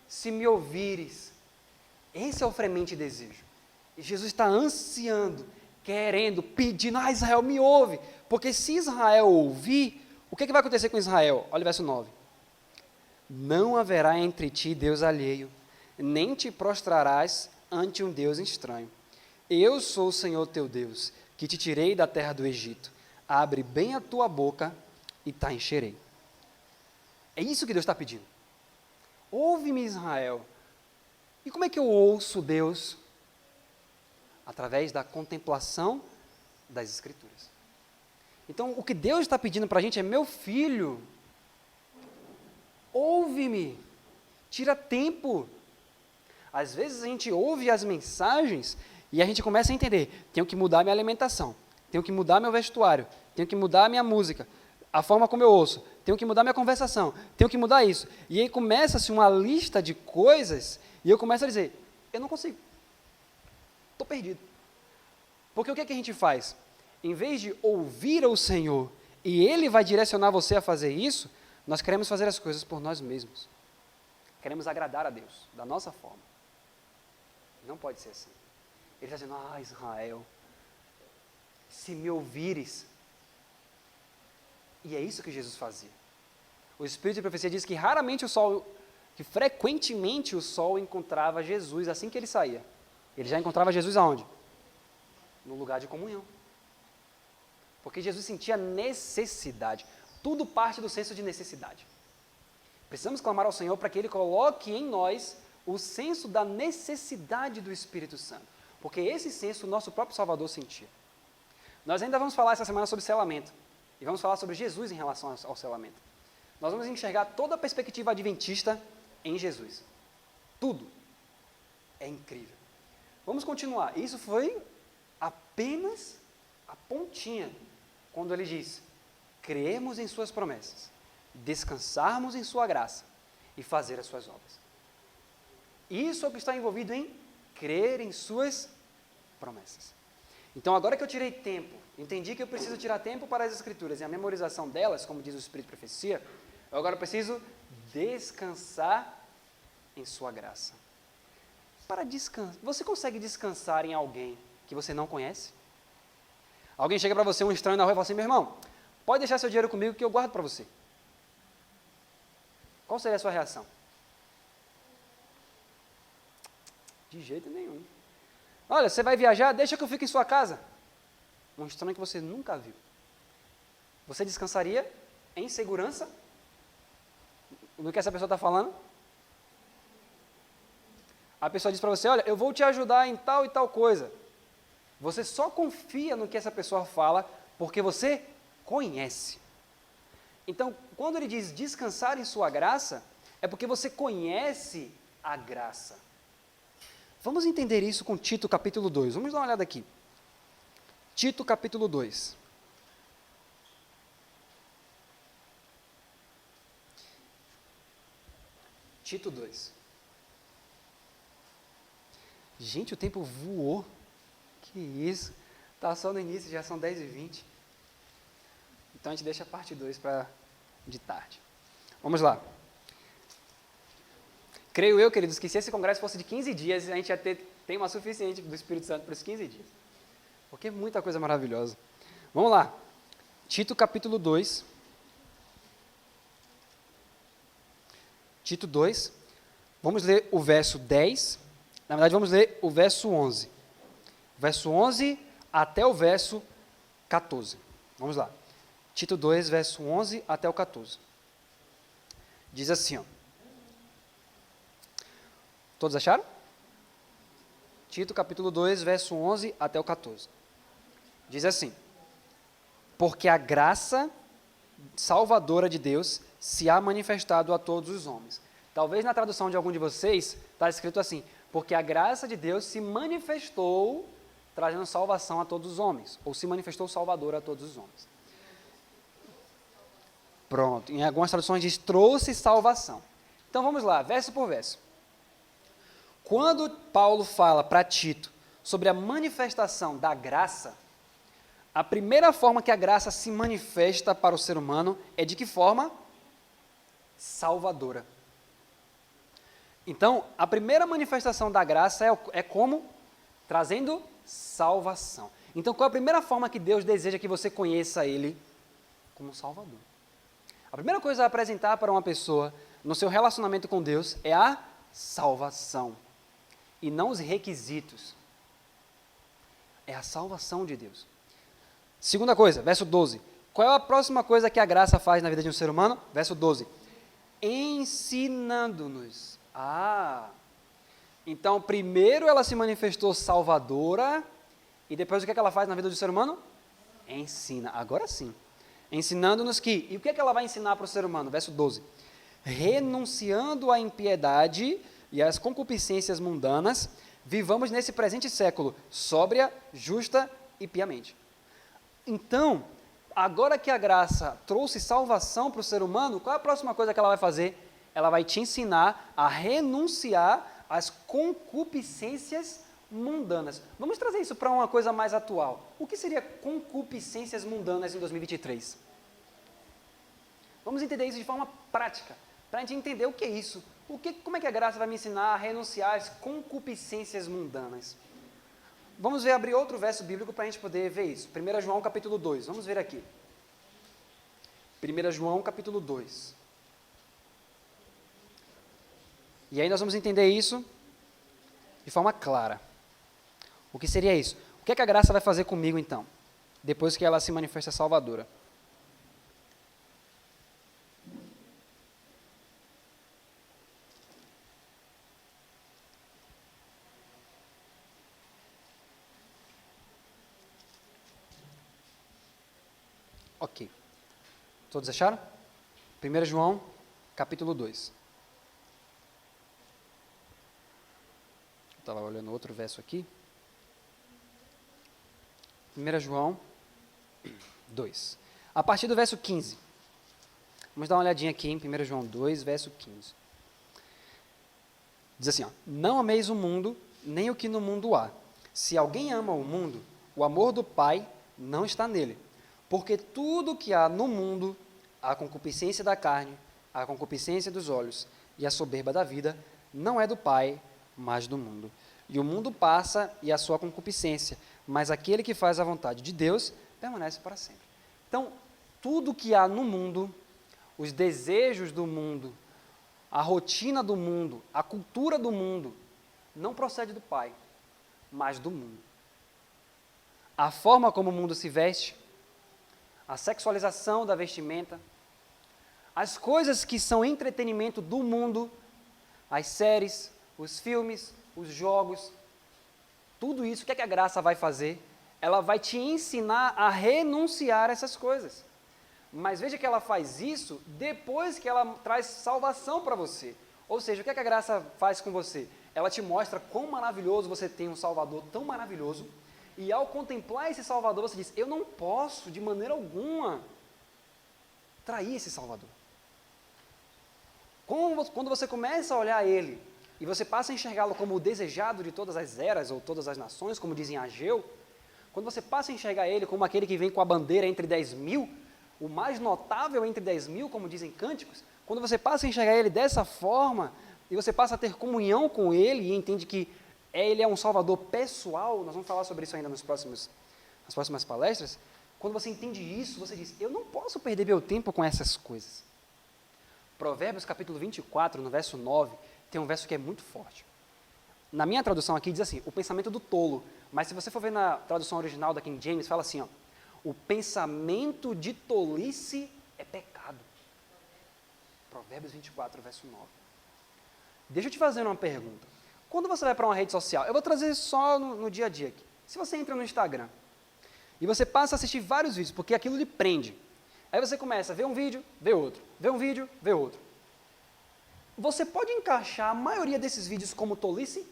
se me ouvires. Esse é o fremente desejo. E Jesus está ansiando, querendo, pedindo, ah, Israel, me ouve. Porque se Israel ouvir, o que vai acontecer com Israel? Olha o verso 9. Não haverá entre ti Deus alheio, nem te prostrarás ante um Deus estranho. Eu sou o Senhor teu Deus, que te tirei da terra do Egito. Abre bem a tua boca e te encherei. É isso que Deus está pedindo. Ouve-me, Israel. E como é que eu ouço Deus? Através da contemplação das Escrituras. Então, o que Deus está pedindo para a gente é, meu filho, ouve-me, tira tempo. Às vezes a gente ouve as mensagens e a gente começa a entender, tenho que mudar minha alimentação, tenho que mudar meu vestuário, tenho que mudar minha música. a forma como eu ouço, tenho que mudar minha conversação, tenho que mudar isso. E aí começa-se uma lista de coisas e eu começo a dizer, eu não consigo, estou perdido. Porque o que é que a gente faz? Em vez de ouvir o Senhor e Ele vai direcionar você a fazer isso, nós queremos fazer as coisas por nós mesmos. Queremos agradar a Deus, da nossa forma. Não pode ser assim. Ele está dizendo, Israel, se me ouvires. E é isso que Jesus fazia. O Espírito de Profecia diz que frequentemente o sol encontrava Jesus assim que ele saía. Ele já encontrava Jesus aonde? No lugar de comunhão. Porque Jesus sentia necessidade. Tudo parte do senso de necessidade. Precisamos clamar ao Senhor para que Ele coloque em nós o senso da necessidade do Espírito Santo. Porque esse senso o nosso próprio Salvador sentia. Nós ainda vamos falar essa semana sobre selamento. E vamos falar sobre Jesus em relação ao selamento. Nós vamos enxergar toda a perspectiva adventista em Jesus. Tudo. É incrível. Vamos continuar. Isso foi apenas a pontinha. Quando ele diz, crermos em suas promessas, descansarmos em sua graça e fazer as suas obras. Isso é o que está envolvido em crer em suas promessas. Então, agora que eu tirei tempo, entendi que eu preciso tirar tempo para as Escrituras e a memorização delas, como diz o Espírito de Profecia, eu agora preciso descansar em sua graça. Para descansar, você consegue descansar em alguém que você não conhece? Alguém chega para você, um estranho na rua, e fala assim, meu irmão, pode deixar seu dinheiro comigo que eu guardo para você. Qual seria a sua reação? De jeito nenhum. Olha, você vai viajar, deixa que eu fique em sua casa. Um estranho que você nunca viu. Você descansaria em segurança no que essa pessoa está falando? A pessoa diz para você, olha, eu vou te ajudar em tal e tal coisa. Você só confia no que essa pessoa fala porque você conhece. Então, quando ele diz descansar em sua graça, é porque você conhece a graça. Vamos entender isso com Tito capítulo 2. Vamos dar uma olhada aqui. Tito capítulo 2. Tito 2. Gente, o tempo voou. Que isso? Está só no início, já são 10h20. Então a gente deixa a parte 2 para de tarde. Vamos lá. Creio eu, queridos, que se esse congresso fosse de 15 dias, a gente ia ter tema suficiente do Espírito Santo para esses 15 dias. Porque é muita coisa maravilhosa. Vamos lá. Tito capítulo 2. Tito 2. Vamos ler o verso 10. Na verdade, vamos ler o verso 11. Verso 11 até o verso 14. Vamos lá. Tito 2, verso 11 até o 14. Diz assim, ó. Todos acharam? Tito capítulo 2, verso 11 até o 14. Diz assim, porque a graça salvadora de Deus se há manifestado a todos os homens. Talvez na tradução de algum de vocês está escrito assim, porque a graça de Deus se manifestou trazendo salvação a todos os homens, ou se manifestou salvador a todos os homens. Pronto, em algumas traduções diz trouxe salvação. Então vamos lá, verso por verso. Quando Paulo fala para Tito sobre a manifestação da graça, a primeira forma que a graça se manifesta para o ser humano é de que forma? Salvadora. Então, a primeira manifestação da graça é como? Trazendo salvação. Então, qual é a primeira forma que Deus deseja que você conheça Ele? Como Salvador. A primeira coisa a apresentar para uma pessoa no seu relacionamento com Deus é a salvação. E não os requisitos. É a salvação de Deus. Segunda coisa, verso 12. Qual é a próxima coisa que a graça faz na vida de um ser humano? Verso 12. Ensinando-nos. Então primeiro ela se manifestou salvadora e depois o que ela faz na vida do ser humano? Ensina. Agora sim. Ensinando-nos que, e o que ela vai ensinar para o ser humano? Verso 12. Renunciando à impiedade e às concupiscências mundanas, vivamos nesse presente século, sóbria, justa e piamente. Então, agora que a graça trouxe salvação para o ser humano, qual é a próxima coisa que ela vai fazer? Ela vai te ensinar a renunciar às concupiscências mundanas. Vamos trazer isso para uma coisa mais atual. O que seria concupiscências mundanas em 2023? Vamos entender isso de forma prática, para a gente entender o que é isso. Como é que a graça vai me ensinar a renunciar às concupiscências mundanas? Vamos ver, abrir outro verso bíblico para a gente poder ver isso. 1 João capítulo 2, vamos ver aqui. 1 João capítulo 2. E aí nós vamos entender isso de forma clara. O que seria isso? O que é que a graça vai fazer comigo então, depois que ela se manifesta salvadora? Ok. Todos acharam? 1 João, capítulo 2. Eu estava olhando outro verso aqui. 1 João 2. A partir do verso 15. Vamos dar uma olhadinha aqui em 1 João 2, verso 15. Diz assim, ó, não ameis o mundo, nem o que no mundo há. Se alguém ama o mundo, o amor do Pai não está nele. Porque tudo que há no mundo, a concupiscência da carne, a concupiscência dos olhos e a soberba da vida, não é do Pai, mas do mundo. E o mundo passa e a sua concupiscência, mas aquele que faz a vontade de Deus permanece para sempre. Então, tudo que há no mundo, os desejos do mundo, a rotina do mundo, a cultura do mundo, não procede do Pai, mas do mundo. A forma como o mundo se veste, a sexualização da vestimenta, as coisas que são entretenimento do mundo, as séries, os filmes, os jogos, tudo isso, o que é que a graça vai fazer? Ela vai te ensinar a renunciar a essas coisas. Mas veja que ela faz isso depois que ela traz salvação para você. Ou seja, o que é que a graça faz com você? Ela te mostra quão maravilhoso você tem um Salvador tão maravilhoso, e ao contemplar esse Salvador, você diz, eu não posso, de maneira alguma, trair esse Salvador. Quando você começa a olhar Ele, e você passa a enxergá-lo como o desejado de todas as eras, ou todas as nações, como dizem Ageu, quando você passa a enxergar Ele como aquele que vem com a bandeira entre 10.000, o mais notável entre 10.000, como dizem cânticos, quando você passa a enxergar Ele dessa forma, e você passa a ter comunhão com Ele, e entende que Ele é um Salvador pessoal, nós vamos falar sobre isso ainda nas próximas palestras, quando você entende isso, você diz, eu não posso perder meu tempo com essas coisas. Provérbios capítulo 24, no verso 9, tem um verso que é muito forte. Na minha tradução aqui diz assim, o pensamento do tolo, mas se você for ver na tradução original da King James, fala assim, ó, o pensamento de tolice é pecado. Provérbios 24, verso 9. Deixa eu te fazer uma pergunta. Quando você vai para uma rede social, eu vou trazer só no dia a dia aqui. Se você entra no Instagram e você passa a assistir vários vídeos, porque aquilo lhe prende. Aí você começa a ver um vídeo, vê outro, vê um vídeo, vê outro. Você pode encaixar a maioria desses vídeos como tolice?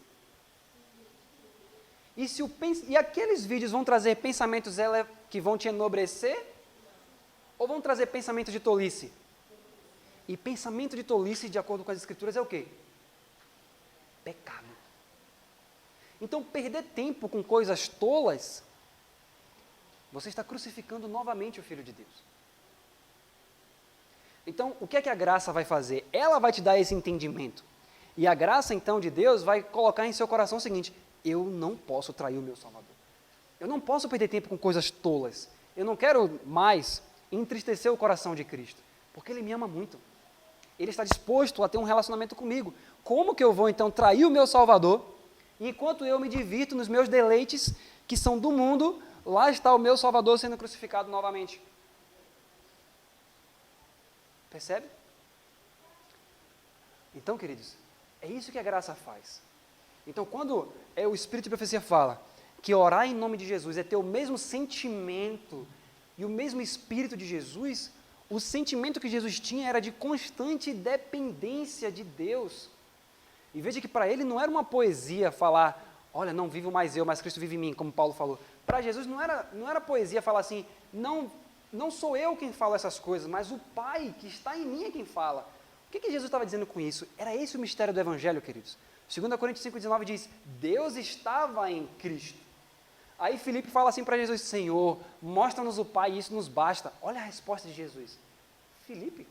E aqueles vídeos vão trazer pensamentos que vão te enobrecer? Ou vão trazer pensamentos de tolice? E pensamento de tolice, de acordo com as Escrituras, é o quê? Pecado. Então, perder tempo com coisas tolas, você está crucificando novamente o Filho de Deus. Então, o que é que a graça vai fazer? Ela vai te dar esse entendimento. E a graça, então, de Deus vai colocar em seu coração o seguinte, eu não posso trair o meu Salvador. Eu não posso perder tempo com coisas tolas. Eu não quero mais entristecer o coração de Cristo, porque Ele me ama muito. Ele está disposto a ter um relacionamento comigo. Como que eu vou, então, trair o meu Salvador, enquanto eu me divirto nos meus deleites, que são do mundo, lá está o meu Salvador sendo crucificado novamente. Percebe? Então, queridos, é isso que a graça faz. Então, quando o Espírito de Profecia fala que orar em nome de Jesus é ter o mesmo sentimento e o mesmo Espírito de Jesus, o sentimento que Jesus tinha era de constante dependência de Deus. E veja que para ele não era uma poesia falar, olha, não vivo mais eu, mas Cristo vive em mim, como Paulo falou. Para Jesus não era poesia falar assim, não não sou eu quem fala essas coisas, mas o Pai que está em mim é quem fala. O que Jesus estava dizendo com isso? Era esse o mistério do Evangelho, queridos. 2 Coríntios 5,19 diz, Deus estava em Cristo. Aí Filipe fala assim para Jesus, Senhor, mostra-nos o Pai e isso nos basta. Olha a resposta de Jesus. Filipe,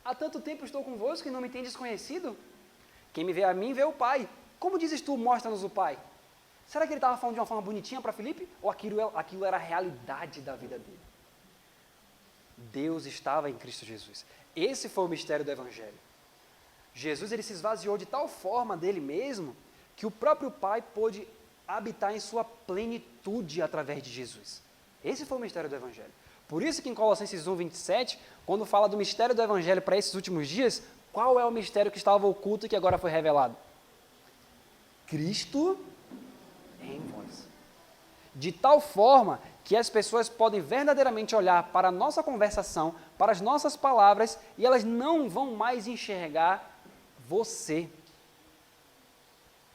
há tanto tempo estou convosco e não me tendes conhecido? Quem me vê a mim, vê o Pai. Como dizes tu, mostra-nos o Pai? Será que ele estava falando de uma forma bonitinha para Filipe? Ou aquilo era a realidade da vida dele? Deus estava em Cristo Jesus. Esse foi o mistério do Evangelho. Jesus ele se esvaziou de tal forma dele mesmo, que o próprio Pai pôde habitar em sua plenitude através de Jesus. Esse foi o mistério do Evangelho. Por isso que em Colossenses 1:27, quando fala do mistério do Evangelho para esses últimos dias, qual é o mistério que estava oculto e que agora foi revelado? Cristo em vós. De tal forma que as pessoas podem verdadeiramente olhar para a nossa conversação, para as nossas palavras, e elas não vão mais enxergar você.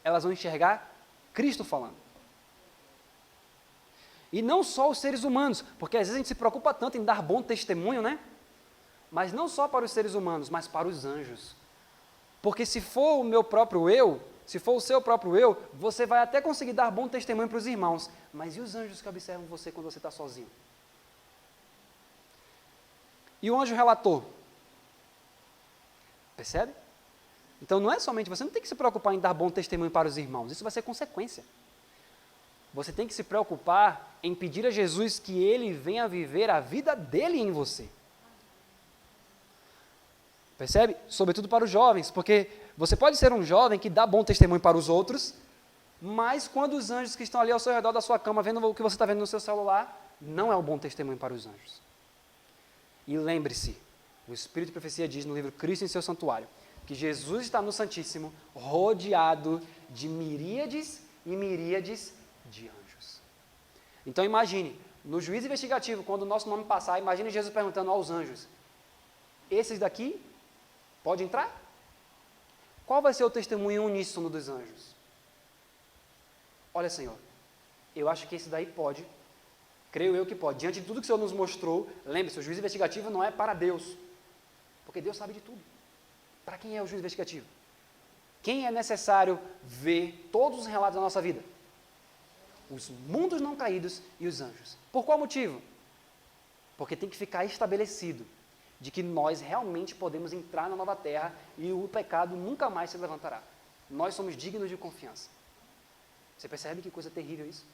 Elas vão enxergar Cristo falando. E não só os seres humanos, porque às vezes a gente se preocupa tanto em dar bom testemunho, né? Mas não só para os seres humanos, mas para os anjos. Porque se for o meu próprio eu, se for o seu próprio eu, você vai até conseguir dar bom testemunho para os irmãos. Mas e os anjos que observam você quando você está sozinho? E o anjo relator? Percebe? Então não é somente, você não tem que se preocupar em dar bom testemunho para os irmãos, isso vai ser consequência. Você tem que se preocupar em pedir a Jesus que Ele venha viver a vida dele em você. Percebe? Sobretudo para os jovens, porque você pode ser um jovem que dá bom testemunho para os outros, mas quando os anjos que estão ali ao seu redor da sua cama, vendo o que você está vendo no seu celular, não é um bom testemunho para os anjos. E lembre-se, o Espírito de Profecia diz no livro Cristo em seu Santuário, que Jesus está no Santíssimo, rodeado de miríades e miríades de anjos. Então imagine, no juízo investigativo, quando o nosso nome passar, imagine Jesus perguntando aos anjos, esses daqui, pode entrar? Qual vai ser o testemunho uníssono dos anjos? Olha, Senhor, eu acho que esse daí pode, creio eu que pode. Diante de tudo que o Senhor nos mostrou, lembre-se, o juízo investigativo não é para Deus, porque Deus sabe de tudo. Para quem é o juízo investigativo? Quem é necessário ver todos os relatos da nossa vida? Os mundos não caídos e os anjos. Por qual motivo? Porque tem que ficar estabelecido de que nós realmente podemos entrar na nova terra e o pecado nunca mais se levantará. Nós somos dignos de confiança. Você percebe que coisa terrível isso?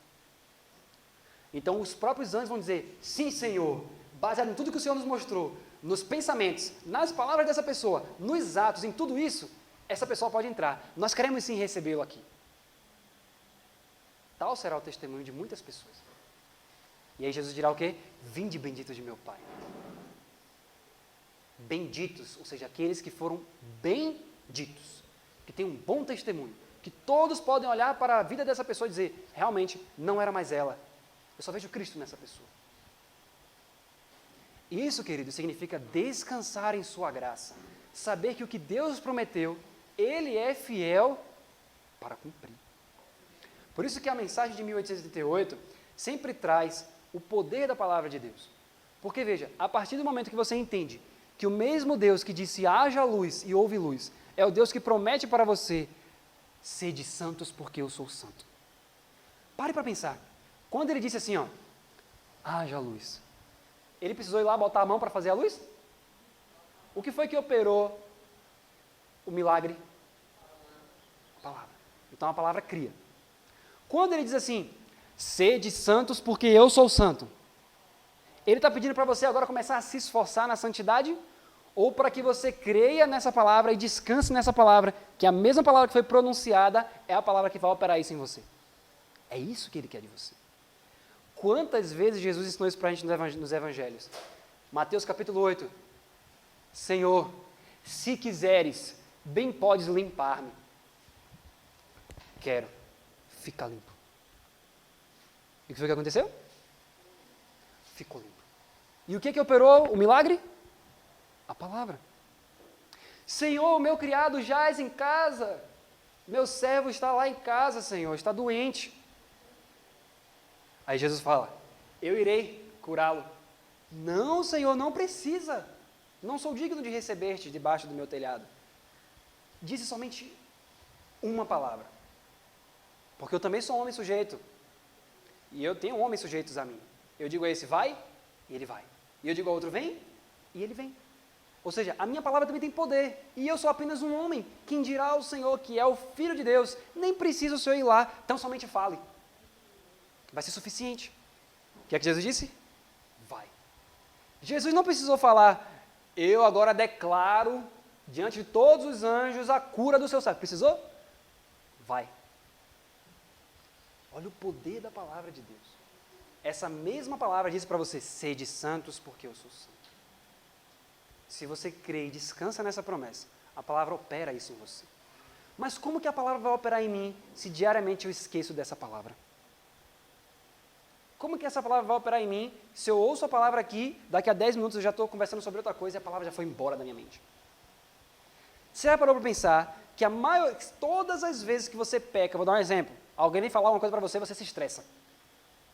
Então os próprios anjos vão dizer, sim, Senhor, baseado em tudo que o Senhor nos mostrou, nos pensamentos, nas palavras dessa pessoa, nos atos, em tudo isso, essa pessoa pode entrar. Nós queremos sim recebê-lo aqui. Tal será o testemunho de muitas pessoas. E aí Jesus dirá o quê? Vinde benditos de meu Pai. Benditos, ou seja, aqueles que foram benditos, que têm um bom testemunho, que todos podem olhar para a vida dessa pessoa e dizer, realmente, não era mais ela, eu só vejo Cristo nessa pessoa. Isso, querido, significa descansar em sua graça, saber que o que Deus prometeu, Ele é fiel para cumprir. Por isso que a mensagem de 1888 sempre traz o poder da palavra de Deus. Porque, veja, a partir do momento que você entende que o mesmo Deus que disse haja luz e houve luz, é o Deus que promete para você, sede santos porque eu sou santo. Pare para pensar, quando ele disse assim, ó, haja luz, ele precisou ir lá botar a mão para fazer a luz? O que foi que operou o milagre? A palavra. Então a palavra cria. Quando ele diz assim, sede santos porque eu sou santo, ele está pedindo para você agora começar a se esforçar na santidade, ou para que você creia nessa palavra e descanse nessa palavra, que a mesma palavra que foi pronunciada é a palavra que vai operar isso em você. É isso que ele quer de você. Quantas vezes Jesus ensinou isso para a gente nos evangelhos? Mateus capítulo 8. Senhor, se quiseres, bem podes limpar-me. Quero, fica limpo. E o que foi que aconteceu? Ficou limpo. E o que operou o milagre? A palavra. Senhor, meu criado jaz em casa. Meu servo está lá em casa, Senhor, está doente. Aí Jesus fala, eu irei curá-lo. Não, Senhor, não precisa. Não sou digno de receber-te debaixo do meu telhado. Disse somente uma palavra. Porque eu também sou homem sujeito. E eu tenho homens sujeitos a mim. Eu digo a esse, vai, e ele vai. E eu digo ao outro, vem, e ele vem. Ou seja, a minha palavra também tem poder. E eu sou apenas um homem. Quem dirá ao Senhor que é o Filho de Deus? Nem precisa o Senhor ir lá, então somente fale. Vai ser suficiente. O que é que Jesus disse? Vai. Jesus não precisou falar, eu agora declaro diante de todos os anjos a cura do seu servo. Precisou? Vai. Olha o poder da palavra de Deus. Essa mesma palavra diz para você, sede santos porque eu sou santo. Se você crê e descansa nessa promessa, a palavra opera isso em você. Mas como que a palavra vai operar em mim se diariamente eu esqueço dessa palavra? Como que essa palavra vai operar em mim se eu ouço a palavra aqui, daqui a 10 minutos eu já estou conversando sobre outra coisa e a palavra já foi embora da minha mente? Você já parou para pensar que todas as vezes que você peca, vou dar um exemplo, alguém vem falar uma coisa para você, você se estressa.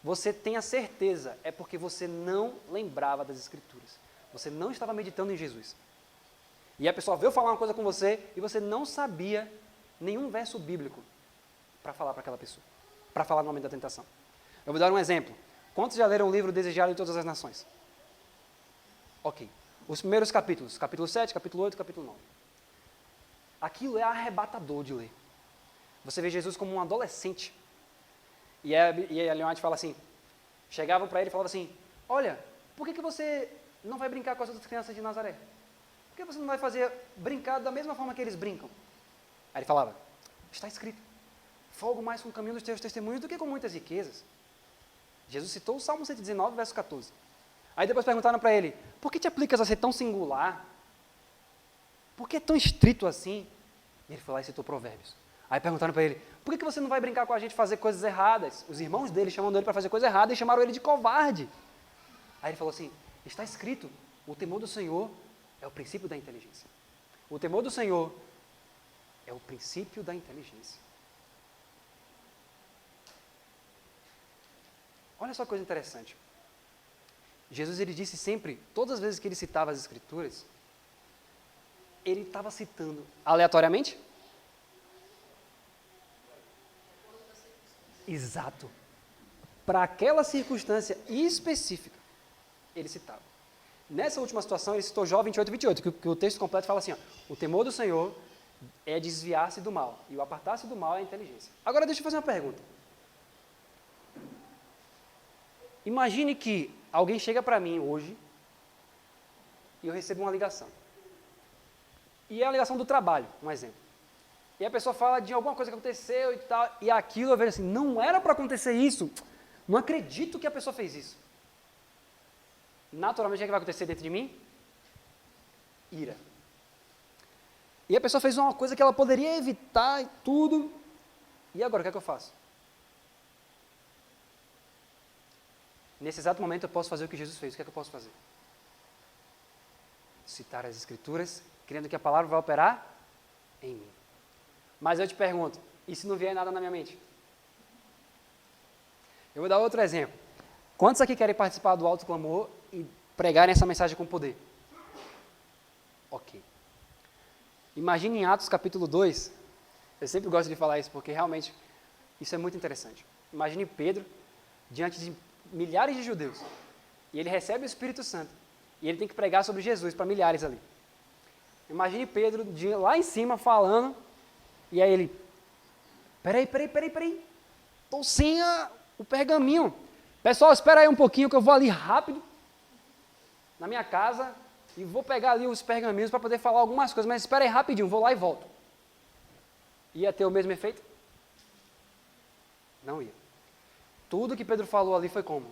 Você tem a certeza, é porque você não lembrava das Escrituras. Você não estava meditando em Jesus. E a pessoa veio falar uma coisa com você e você não sabia nenhum verso bíblico para falar para aquela pessoa, para falar no momento da tentação. Eu vou dar um exemplo. Quantos já leram o livro Desejado de Todas as Nações? Ok. Os primeiros capítulos, capítulo 7, capítulo 8, capítulo 9. Aquilo é arrebatador de ler. Você vê Jesus como um adolescente. E a Ellen White fala assim, chegavam para ele e falavam assim, olha, por que você não vai brincar com as outras crianças de Nazaré? Por que você não vai brincar da mesma forma que eles brincam? Aí ele falava, está escrito, folgo mais com o caminho dos teus testemunhos do que com muitas riquezas. Jesus citou o Salmo 119, verso 14. Aí depois perguntaram para ele, por que te aplicas a ser tão singular? Por que é tão estrito assim? E ele foi lá e citou Provérbios. Aí perguntaram para ele, por que você não vai brincar com a gente fazer coisas erradas? Os irmãos dele chamando ele para fazer coisa errada e chamaram ele de covarde. Aí ele falou assim, está escrito, o temor do Senhor é o princípio da inteligência. O temor do Senhor é o princípio da inteligência. Olha só que coisa interessante. Jesus, ele disse sempre, todas as vezes que ele citava as Escrituras, ele estava citando aleatoriamente? Exato. Para aquela circunstância específica, ele citava. Nessa última situação, ele citou Jó 28, 28, que o texto completo fala assim, ó, o temor do Senhor é desviar-se do mal, e o apartar-se do mal é a inteligência. Agora, deixa eu fazer uma pergunta. Imagine que alguém chega para mim hoje e eu recebo uma ligação. E é a ligação do trabalho, um exemplo. E a pessoa fala de alguma coisa que aconteceu e tal, e aquilo eu vejo assim, não era para acontecer isso. Não acredito que a pessoa fez isso. Naturalmente, o que vai acontecer dentro de mim? Ira. E a pessoa fez uma coisa que ela poderia evitar e tudo. E agora, o que é que eu faço? Nesse exato momento eu posso fazer o que Jesus fez. O que é que eu posso fazer? Citar as Escrituras, crendo que a palavra vai operar em mim. Mas eu te pergunto, e se não vier nada na minha mente? Eu vou dar outro exemplo. Quantos aqui querem participar do Alto Clamor e pregarem essa mensagem com poder? Ok. Imagine em Atos capítulo 2, eu sempre gosto de falar isso, porque realmente isso é muito interessante. Imagine Pedro diante de milhares de judeus, e ele recebe o Espírito Santo, e ele tem que pregar sobre Jesus para milhares ali. Imagine Pedro lá em cima falando, e aí ele, peraí, estou sem o pergaminho. Pessoal, espera aí um pouquinho que eu vou ali rápido, na minha casa, e vou pegar ali os pergaminhos para poder falar algumas coisas, mas espera aí rapidinho, vou lá e volto. Ia ter o mesmo efeito? Não ia. Tudo que Pedro falou ali foi como?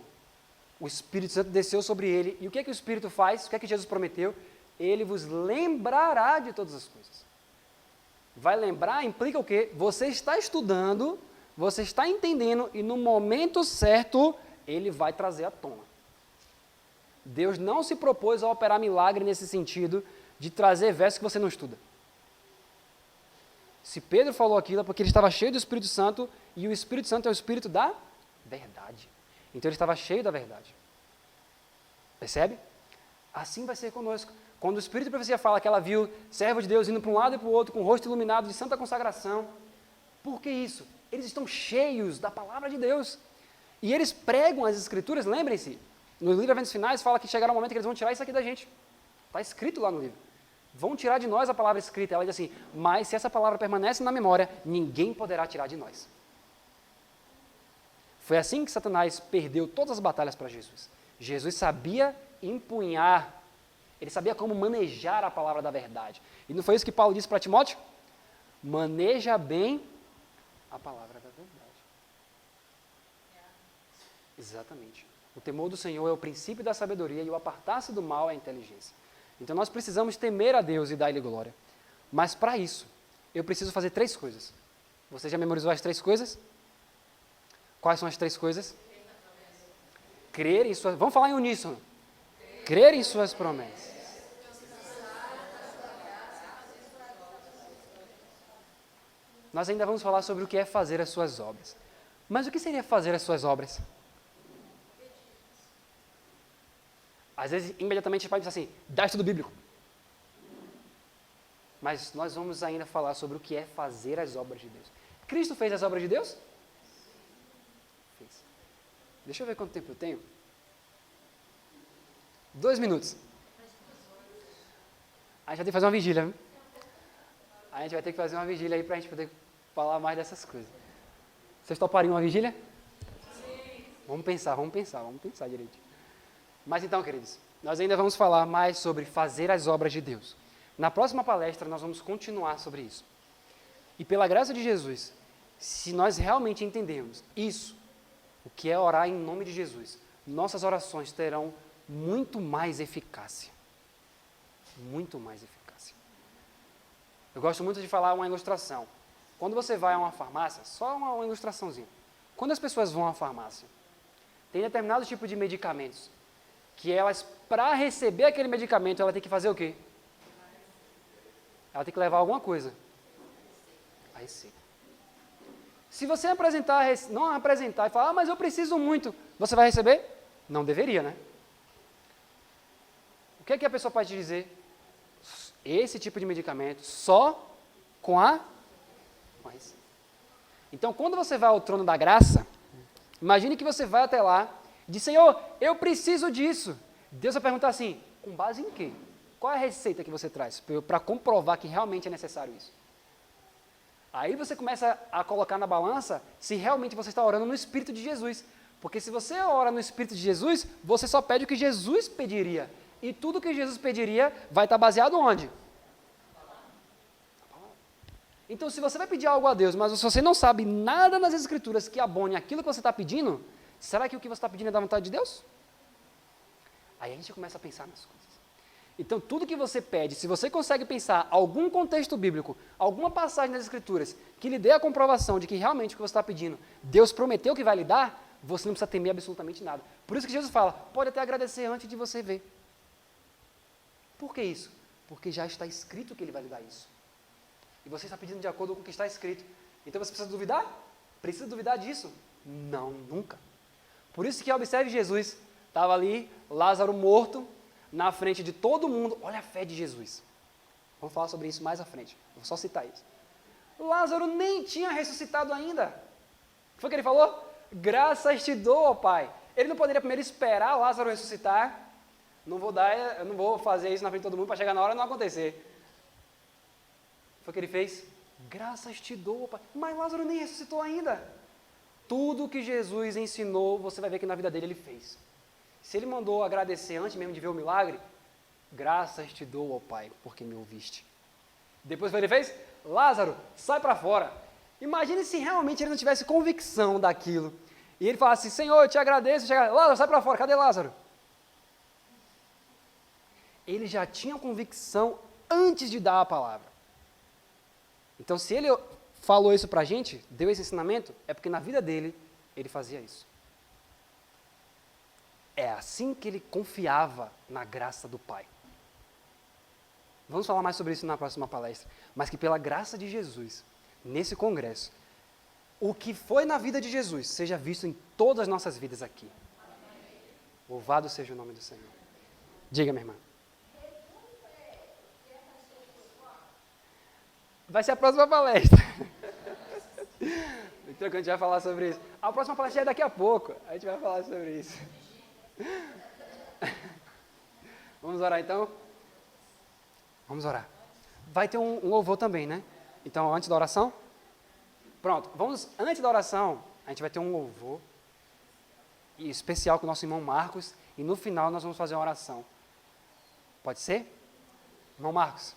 O Espírito Santo desceu sobre ele, e o que é que o Espírito faz? O que é que Jesus prometeu? Ele vos lembrará de todas as coisas. Vai lembrar implica o quê? Você está estudando, você está entendendo, e no momento certo, ele vai trazer à tona. Deus não se propôs a operar milagre nesse sentido de trazer versos que você não estuda. Se Pedro falou aquilo é porque ele estava cheio do Espírito Santo, e o Espírito Santo é o Espírito da verdade. Então ele estava cheio da verdade. Percebe? Assim vai ser conosco. Quando o Espírito de Profecia fala que ela viu servos de Deus indo para um lado e para o outro, com o rosto iluminado de santa consagração, por que isso? Eles estão cheios da palavra de Deus. E eles pregam as Escrituras, lembrem-se, no livro Eventos Finais fala que chegará um momento que eles vão tirar isso aqui da gente. Está escrito lá no livro. Vão tirar de nós a palavra escrita. Ela diz assim, mas se essa palavra permanece na memória, ninguém poderá tirar de nós. Foi assim que Satanás perdeu todas as batalhas para Jesus. Jesus sabia empunhar, ele sabia como manejar a palavra da verdade. E não foi isso que Paulo disse para Timóteo? Maneja bem a palavra da verdade. Exatamente. O temor do Senhor é o princípio da sabedoria e o apartar-se do mal é a inteligência. Então nós precisamos temer a Deus e dar-lhe glória. Mas para isso, eu preciso fazer 3 coisas. Você já memorizou as 3 coisas? Quais são as 3 coisas? Crer em suas... Vamos falar em uníssono. Crer em suas promessas. Nós ainda vamos falar sobre o que é fazer as suas obras. Mas o que seria fazer as suas obras? Às vezes, imediatamente, a gente pode pensar assim, dá estudo bíblico. Mas nós vamos ainda falar sobre o que é fazer as obras de Deus. Cristo fez as obras de Deus? Fez. Deixa eu ver quanto tempo eu tenho. 2 minutos. A gente vai ter que fazer uma vigília, viu? A gente vai ter que fazer uma vigília aí para a gente poder falar mais dessas coisas. Vocês topariam uma vigília? Sim. Vamos pensar direito. Mas então, queridos, nós ainda vamos falar mais sobre fazer as obras de Deus. Na próxima palestra, nós vamos continuar sobre isso. E pela graça de Jesus, se nós realmente entendermos isso, o que é orar em nome de Jesus, nossas orações terão muito mais eficácia. Muito mais eficácia. Eu gosto muito de falar uma ilustração. Quando você vai a uma farmácia, só uma ilustraçãozinha. Quando as pessoas vão à farmácia, tem determinado tipo de medicamentos que elas, para receber aquele medicamento, ela tem que fazer o quê? Ela tem que levar alguma coisa. A receita. Se você não apresentar e falar, mas eu preciso muito, você vai receber? Não deveria, né? O que é que a pessoa pode te dizer? Esse tipo de medicamento só com a receita. Então, quando você vai ao trono da graça, imagine que você vai até lá e diz, Senhor, eu preciso disso. Deus vai perguntar assim, com base em quê? Qual é a receita que você traz para comprovar que realmente é necessário isso? Aí você começa a colocar na balança se realmente você está orando no Espírito de Jesus. Porque se você ora no Espírito de Jesus, você só pede o que Jesus pediria. E tudo que Jesus pediria vai estar baseado onde? Então, se você vai pedir algo a Deus, mas se você não sabe nada nas Escrituras que abone aquilo que você está pedindo, será que o que você está pedindo é da vontade de Deus? Aí a gente começa a pensar nas coisas. Então, tudo que você pede, se você consegue pensar algum contexto bíblico, alguma passagem das Escrituras, que lhe dê a comprovação de que realmente o que você está pedindo, Deus prometeu que vai lhe dar, você não precisa temer absolutamente nada. Por isso que Jesus fala, pode até agradecer antes de você ver. Por que isso? Porque já está escrito que Ele vai lhe dar isso. E você está pedindo de acordo com o que está escrito. Então você precisa duvidar? Precisa duvidar disso? Não, nunca. Por isso que observe Jesus, estava ali, Lázaro morto, na frente de todo mundo. Olha a fé de Jesus. Vamos falar sobre isso mais à frente. Vou só citar isso. Lázaro nem tinha ressuscitado ainda. O que foi que ele falou? Graças te dou, ó Pai. Ele não poderia primeiro esperar Lázaro ressuscitar. Eu não vou fazer isso na frente de todo mundo para chegar na hora e não acontecer. O que foi que ele fez? Graças te dou, ó Pai. Mas Lázaro nem ressuscitou ainda. Tudo que Jesus ensinou, você vai ver que na vida dele ele fez. Se ele mandou agradecer antes mesmo de ver o milagre, graças te dou, ó Pai, porque me ouviste. Depois o que ele fez? Lázaro, sai para fora. Imagine se realmente ele não tivesse convicção daquilo. E ele falasse, Senhor, eu te agradeço. Lázaro, sai para fora. Cadê Lázaro? Ele já tinha convicção antes de dar a palavra. Então, se ele falou isso para a gente, deu esse ensinamento, é porque na vida dele, ele fazia isso. É assim que ele confiava na graça do Pai. Vamos falar mais sobre isso na próxima palestra. Mas que pela graça de Jesus, nesse congresso, o que foi na vida de Jesus seja visto em todas as nossas vidas aqui. Louvado seja o nome do Senhor. Diga, minha irmã. Vai ser a próxima palestra. Então, que a gente vai falar sobre isso. A próxima palestra é daqui a pouco. A gente vai falar sobre isso. Vamos orar, então? Vamos orar. Vai ter um louvor também, né? Então, antes da oração? Pronto. Antes da oração, a gente vai ter um louvor especial com o nosso irmão Marcos. E no final, nós vamos fazer uma oração. Pode ser? Irmão Marcos.